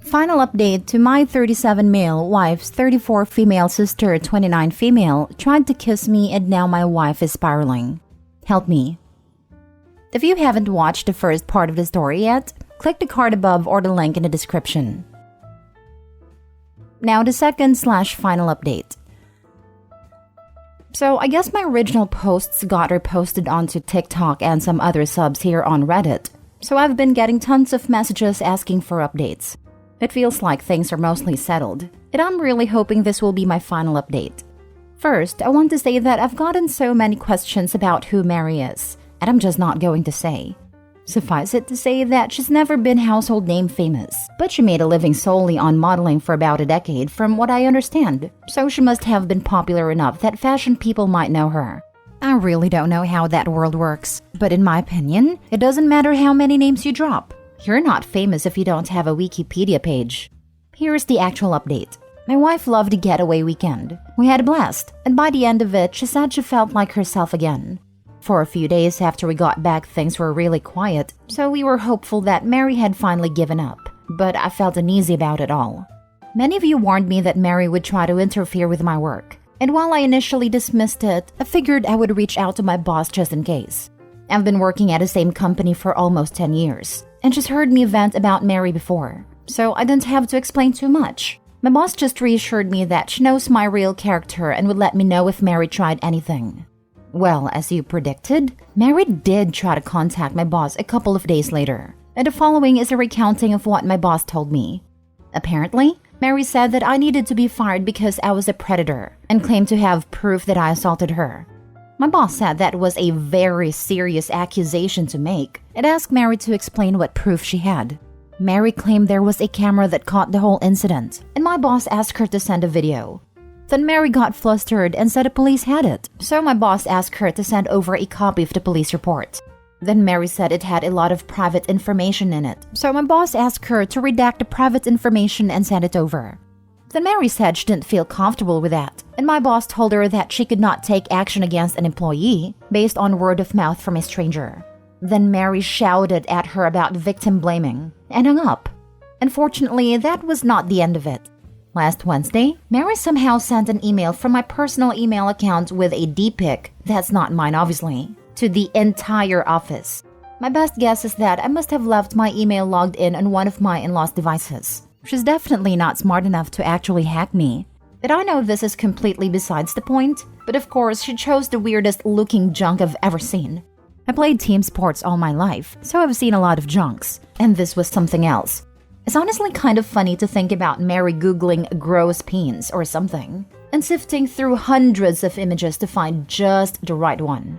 Final update to my 37 male wife's 34 female sister 29 female tried to kiss me and now my wife is spiraling. Help me. If you haven't watched the first part of the story yet, click the card above or the link in the description. Now the second/final update. So I guess my original posts got reposted onto TikTok and some other subs here on Reddit. So I've been getting tons of messages asking for updates. It feels like things are mostly settled, and I'm really hoping this will be my final update. First, I want to say that I've gotten so many questions about who Mary is, and I'm just not going to say. Suffice it to say that she's never been household name famous, but she made a living solely on modeling for about a decade from what I understand, so she must have been popular enough that fashion people might know her. I really don't know how that world works, but in my opinion, it doesn't matter how many names you drop. You're not famous if you don't have a Wikipedia page. Here's the actual update. My wife loved a getaway weekend. We had a blast, and by the end of it, she said she felt like herself again. For a few days after we got back, things were really quiet, so we were hopeful that Mary had finally given up, but I felt uneasy about it all. Many of you warned me that Mary would try to interfere with my work, and while I initially dismissed it, I figured I would reach out to my boss just in case. I've been working at the same company for almost 10 years, and she's heard me vent about Mary before, so I didn't have to explain too much. My boss just reassured me that she knows my real character and would let me know if Mary tried anything. Well, as you predicted, Mary did try to contact my boss a couple of days later, and the following is a recounting of what my boss told me. Apparently, Mary said that I needed to be fired because I was a predator and claimed to have proof that I assaulted her. My boss said that was a very serious accusation to make and asked Mary to explain what proof she had. Mary claimed there was a camera that caught the whole incident, and my boss asked her to send a video. Then Mary got flustered and said the police had it, so my boss asked her to send over a copy of the police report. Then Mary said it had a lot of private information in it, so my boss asked her to redact the private information and send it over. Then Mary said she didn't feel comfortable with that, and my boss told her that she could not take action against an employee based on word of mouth from a stranger. Then Mary shouted at her about victim blaming and hung up. Unfortunately, that was not the end of it. Last Wednesday, Mary somehow sent an email from my personal email account with a D-pic, that's not mine obviously, to the entire office. My best guess is that I must have left my email logged in on one of my in-laws' devices. She's definitely not smart enough to actually hack me. But I know this is completely besides the point, but of course she chose the weirdest looking junk I've ever seen. I played team sports all my life, so I've seen a lot of junks, and this was something else. It's honestly kind of funny to think about Mary Googling gross peens or something, and sifting through hundreds of images to find just the right one.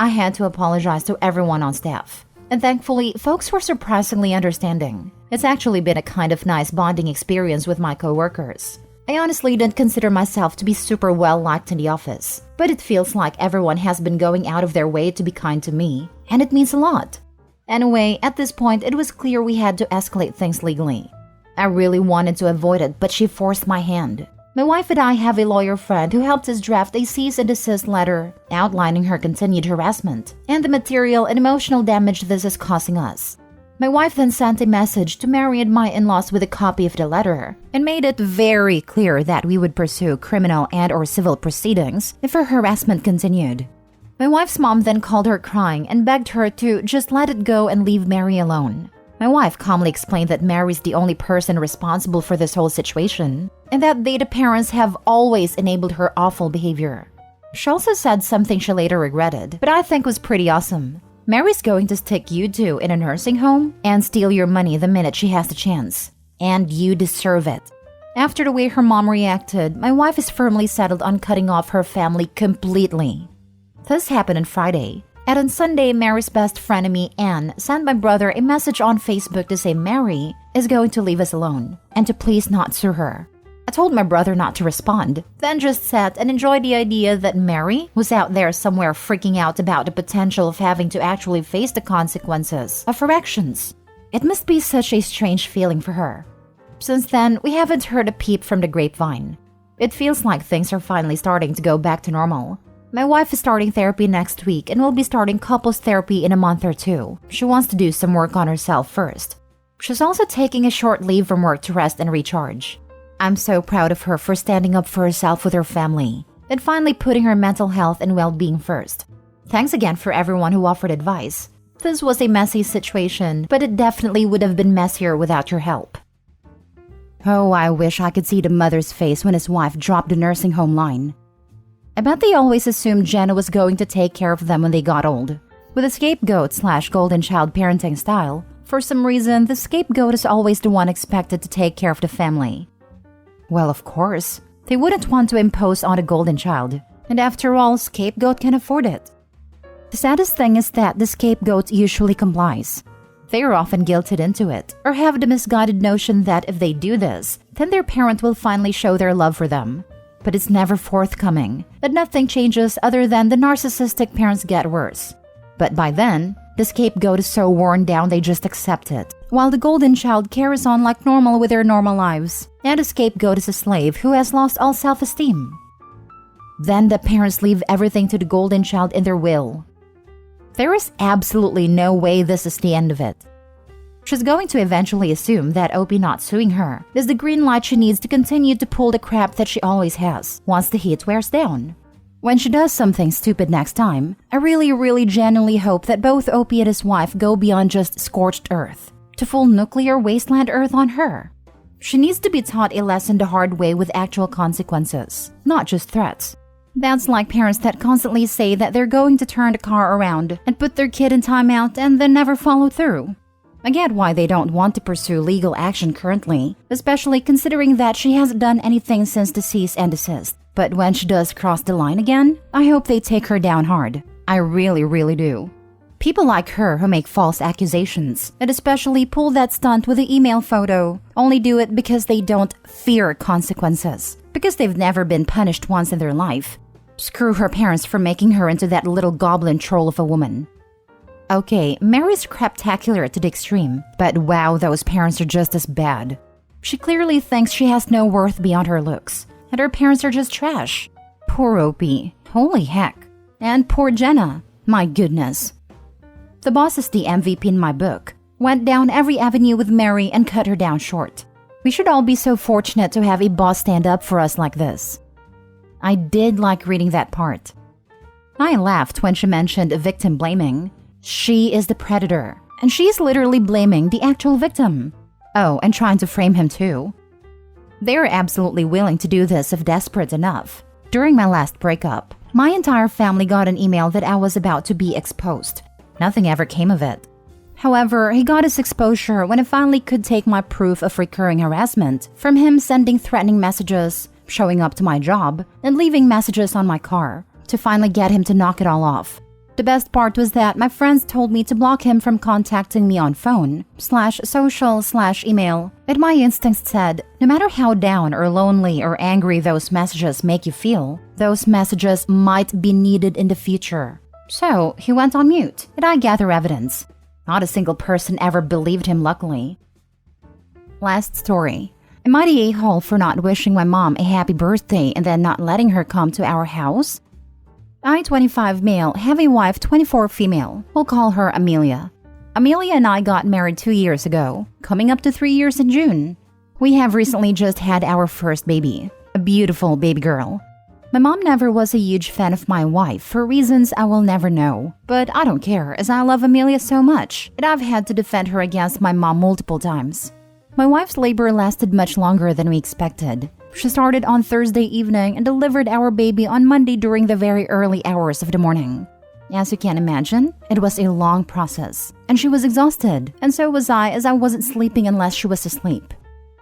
I had to apologize to everyone on staff, and thankfully, folks were surprisingly understanding. It's actually been a kind of nice bonding experience with my coworkers. I honestly didn't consider myself to be super well-liked in the office, but it feels like everyone has been going out of their way to be kind to me, and it means a lot. Anyway, at this point, it was clear we had to escalate things legally. I really wanted to avoid it, but she forced my hand. My wife and I have a lawyer friend who helped us draft a cease and desist letter outlining her continued harassment and the material and emotional damage this is causing us. My wife then sent a message to Mary and my in-laws with a copy of the letter and made it very clear that we would pursue criminal and/or civil proceedings if her harassment continued. My wife's mom then called her crying and begged her to just let it go and leave Mary alone. My wife calmly explained that Mary's the only person responsible for this whole situation and that they, the parents, have always enabled her awful behavior. She also said something she later regretted, but I think was pretty awesome. Mary's going to stick you two in a nursing home and steal your money the minute she has the chance. And you deserve it. After the way her mom reacted, my wife is firmly settled on cutting off her family completely. This happened on Friday. And on Sunday, Mary's best frenemy, Anne, sent my brother a message on Facebook to say Mary is going to leave us alone and to please not sue her. I told my brother not to respond, then just sat and enjoyed the idea that Mary was out there somewhere freaking out about the potential of having to actually face the consequences of her actions. It must be such a strange feeling for her. Since then, we haven't heard a peep from the grapevine. It feels like things are finally starting to go back to normal. My wife is starting therapy next week and will be starting couples therapy in a month or two. She wants to do some work on herself first. She's also taking a short leave from work to rest and recharge. I'm so proud of her for standing up for herself with her family and finally putting her mental health and well-being first. Thanks again for everyone who offered advice. This was a messy situation, but it definitely would have been messier without your help. Oh, I wish I could see the mother's face when his wife dropped the nursing home line. I bet they always assumed Jenna was going to take care of them when they got old. With a scapegoat/golden child parenting style, for some reason, the scapegoat is always the one expected to take care of the family. Well, of course, they wouldn't want to impose on a golden child, and after all, scapegoat can afford it. The saddest thing is that the scapegoat usually complies. They are often guilted into it, or have the misguided notion that if they do this, then their parent will finally show their love for them. But it's never forthcoming, and nothing changes other than the narcissistic parents get worse. But by then, the scapegoat is so worn down they just accept it, while the golden child carries on like normal with their normal lives, and the scapegoat is a slave who has lost all self-esteem. Then the parents leave everything to the golden child in their will. There is absolutely no way this is the end of it. She's going to eventually assume that OP not suing her is the green light she needs to continue to pull the crap that she always has once the heat wears down. When she does something stupid next time, I really genuinely hope that both OP and his wife go beyond just scorched earth to full nuclear wasteland earth on her. She needs to be taught a lesson the hard way with actual consequences, not just threats. That's like parents that constantly say that they're going to turn the car around and put their kid in timeout and then never follow through. I get why they don't want to pursue legal action currently, especially considering that she hasn't done anything since the cease and desist. But when she does cross the line again, I hope they take her down hard. I really do. People like her who make false accusations, and especially pull that stunt with the email photo, only do it because they don't fear consequences, because they've never been punished once in their life. Screw her parents for making her into that little goblin troll of a woman. Okay, Mary's craptacular to the extreme, but wow, those parents are just as bad. She clearly thinks she has no worth beyond her looks, and her parents are just trash. Poor OP. Holy heck. And poor Jenna. My goodness. The boss is the MVP in my book. Went down every avenue with Mary and cut her down short. We should all be so fortunate to have a boss stand up for us like this. I did like reading that part. I laughed when she mentioned victim blaming. She is the predator, and she's literally blaming the actual victim. Oh, and trying to frame him too. They're absolutely willing to do this if desperate enough. During my last breakup, my entire family got an email that I was about to be exposed. Nothing ever came of it. However, he got his exposure when I finally could take my proof of recurring harassment from him sending threatening messages, showing up to my job, and leaving messages on my car to finally get him to knock it all off. The best part was that my friends told me to block him from contacting me on phone, /social/email, and my instincts said, no matter how down or lonely or angry those messages make you feel, those messages might be needed in the future. So, he went on mute, and I gather evidence. Not a single person ever believed him, luckily. Last story. Am I the a-hole for not wishing my mom a happy birthday and then not letting her come to our house? I, 25 male, have a wife, 24 female. We'll call her Amelia. Amelia and I got married 2 years ago, coming up to 3 years in June. We have recently just had our first baby, a beautiful baby girl. My mom never was a huge fan of my wife for reasons I will never know, but I don't care as I love Amelia so much, and I've had to defend her against my mom multiple times. My wife's labor lasted much longer than we expected. She started on Thursday evening and delivered our baby on Monday during the very early hours of the morning. As you can imagine, it was a long process, and she was exhausted, and so was I as I wasn't sleeping unless she was asleep.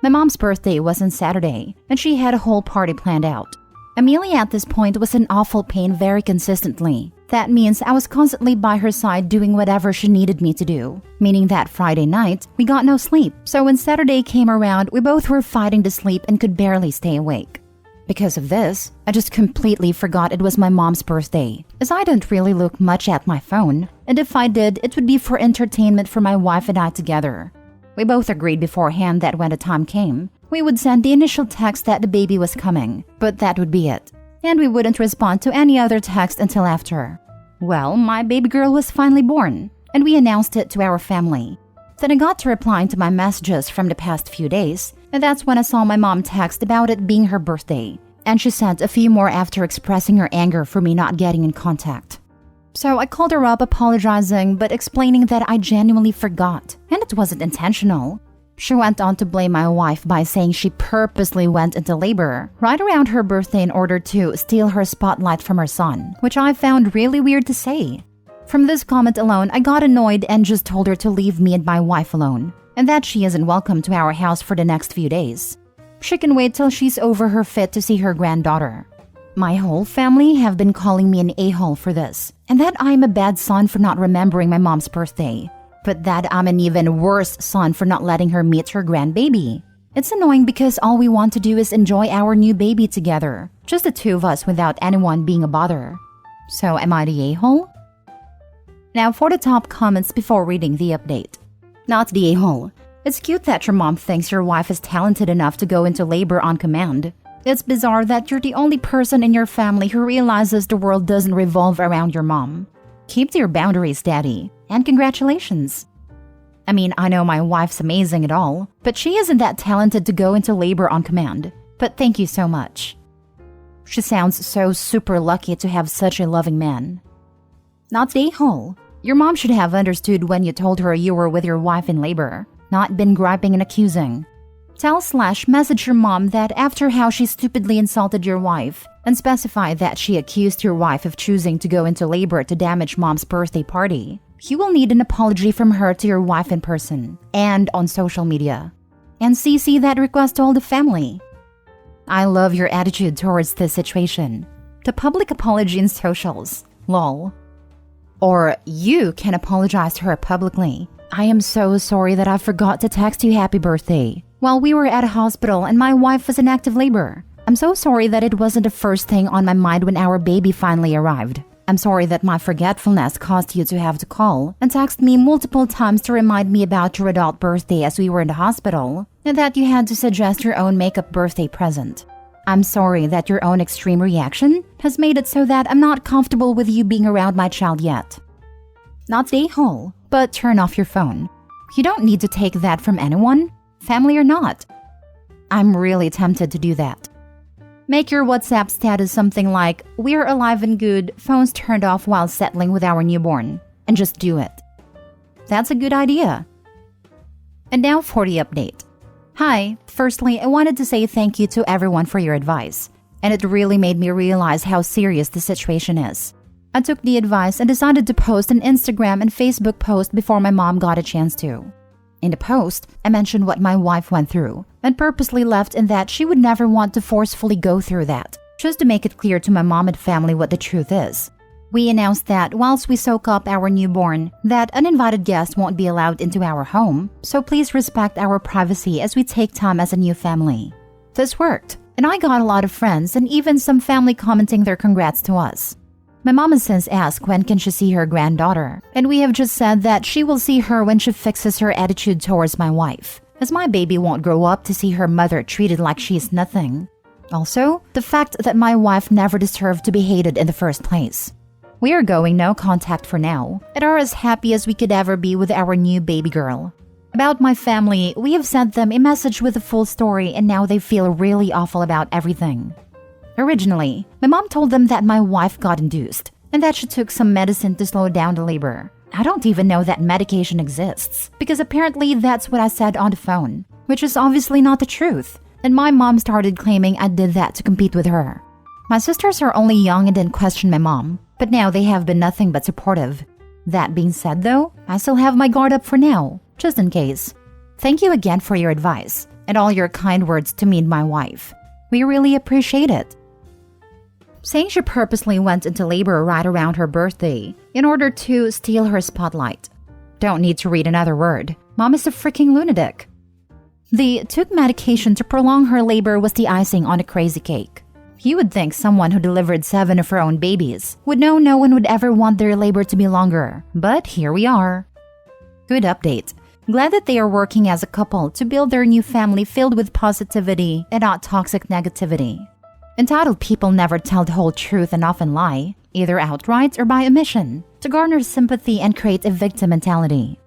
My mom's birthday was on Saturday, and she had a whole party planned out. Amelia at this point was in awful pain very consistently. That means I was constantly by her side doing whatever she needed me to do, meaning that Friday night, we got no sleep. So when Saturday came around, we both were fighting to sleep and could barely stay awake. Because of this, I just completely forgot it was my mom's birthday, as I didn't really look much at my phone, and if I did, it would be for entertainment for my wife and I together. We both agreed beforehand that when the time came, we would send the initial text that the baby was coming, but that would be it. And we wouldn't respond to any other text until after. Well, my baby girl was finally born, and we announced it to our family. Then I got to replying to my messages from the past few days, and that's when I saw my mom text about it being her birthday. And she sent a few more after expressing her anger for me not getting in contact. So I called her up apologizing but explaining that I genuinely forgot, and it wasn't intentional. She went on to blame my wife by saying she purposely went into labor right around her birthday in order to steal her spotlight from her son, which I found really weird to say. From this comment alone, I got annoyed and just told her to leave me and my wife alone, and that she isn't welcome to our house for the next few days. She can wait till she's over her fit to see her granddaughter. My whole family have been calling me an a-hole for this, and that I'm a bad son for not remembering my mom's birthday. But that I'm an even worse son for not letting her meet her grandbaby. It's annoying because all we want to do is enjoy our new baby together, just the two of us without anyone being a bother. So am I the a-hole? Now for the top comments before reading the update. Not the a-hole. It's cute that your mom thinks your wife is talented enough to go into labor on command. It's bizarre that you're the only person in your family who realizes the world doesn't revolve around your mom. Keep to your boundaries, Daddy. And congratulations. I mean, I know my wife's amazing and all, but she isn't that talented to go into labor on command. But thank you so much. She sounds so super lucky to have such a loving man. Not the a-hole. Your mom should have understood when you told her you were with your wife in labor, not been griping and accusing. Tell/message your mom that after how she stupidly insulted your wife, and specify that she accused your wife of choosing to go into labor to damage mom's birthday party. You will need an apology from her to your wife in person and on social media. And CC that request to all the family. I love your attitude towards this situation. The public apology in socials. Lol. Or you can apologize to her publicly. I am so sorry that I forgot to text you happy birthday while we were at a hospital and my wife was in active labor. I'm so sorry that it wasn't the first thing on my mind when our baby finally arrived. I'm sorry that my forgetfulness caused you to have to call and text me multiple times to remind me about your adult birthday as we were in the hospital, and that you had to suggest your own makeup birthday present. I'm sorry that your own extreme reaction has made it so that I'm not comfortable with you being around my child yet. Not the a-hole, but turn off your phone. You don't need to take that from anyone, family or not. I'm really tempted to do that. Make your WhatsApp status something like, "We're alive and good, phones turned off while settling with our newborn," and just do it. That's a good idea. And now for the update. Hi, firstly, I wanted to say thank you to everyone for your advice, and it really made me realize how serious the situation is. I took the advice and decided to post an Instagram and Facebook post before my mom got a chance to. In the post, I mentioned what my wife went through, and purposely left in that she would never want to forcefully go through that, just to make it clear to my mom and family what the truth is. We announced that whilst we soak up our newborn, that uninvited guests won't be allowed into our home, so please respect our privacy as we take time as a new family. This worked, and I got a lot of friends and even some family commenting their congrats to us. My mom has since asked when can she see her granddaughter, and we have just said that she will see her when she fixes her attitude towards my wife, as my baby won't grow up to see her mother treated like she is nothing. Also, the fact that my wife never deserved to be hated in the first place. We are going no contact for now, and are as happy as we could ever be with our new baby girl. About my family, we have sent them a message with the full story and now they feel really awful about everything. Originally, my mom told them that my wife got induced and that she took some medicine to slow down the labor. I don't even know that medication exists, because apparently that's what I said on the phone, which is obviously not the truth, and my mom started claiming I did that to compete with her. My sisters are only young and didn't question my mom, but now they have been nothing but supportive. That being said though, I still have my guard up for now, just in case. Thank you again for your advice, and all your kind words to me and my wife. We really appreciate it. Saying she purposely went into labor right around her birthday in order to steal her spotlight. Don't need to read another word. Mom is a freaking lunatic. The took medication to prolong her labor was the icing on a crazy cake. You would think someone who delivered 7 of her own babies would know no one would ever want their labor to be longer, but here we are. Good update. Glad that they are working as a couple to build their new family filled with positivity and not toxic negativity. Entitled people never tell the whole truth and often lie, either outright or by omission, to garner sympathy and create a victim mentality.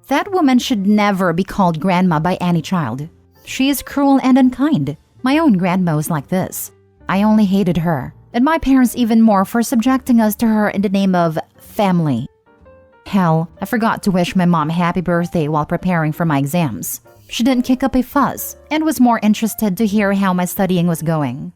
That woman should never be called grandma by any child. She is cruel and unkind. My own grandma was like this. I only hated her, and my parents even more for subjecting us to her in the name of family. Hell, I forgot to wish my mom happy birthday while preparing for my exams. She didn't kick up a fuss and was more interested to hear how my studying was going.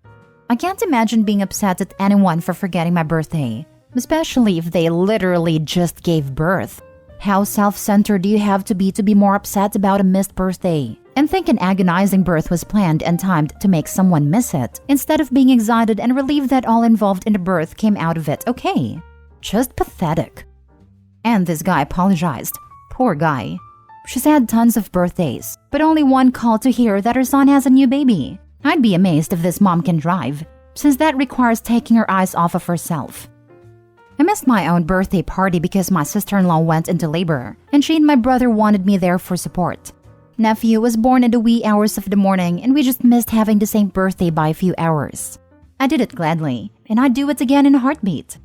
I can't imagine being upset at anyone for forgetting my birthday, especially if they literally just gave birth. How self-centered do you have to be more upset about a missed birthday and think an agonizing birth was planned and timed to make someone miss it, instead of being excited and relieved that all involved in the birth came out of it okay? Just pathetic. And this guy apologized. Poor guy. She's had tons of birthdays, but only one call to hear that her son has a new baby. I'd be amazed if this mom can drive, since that requires taking her eyes off of herself. I missed my own birthday party because my sister-in-law went into labor, and she and my brother wanted me there for support. Nephew was born in the wee hours of the morning, and we just missed having the same birthday by a few hours. I did it gladly, and I'd do it again in a heartbeat.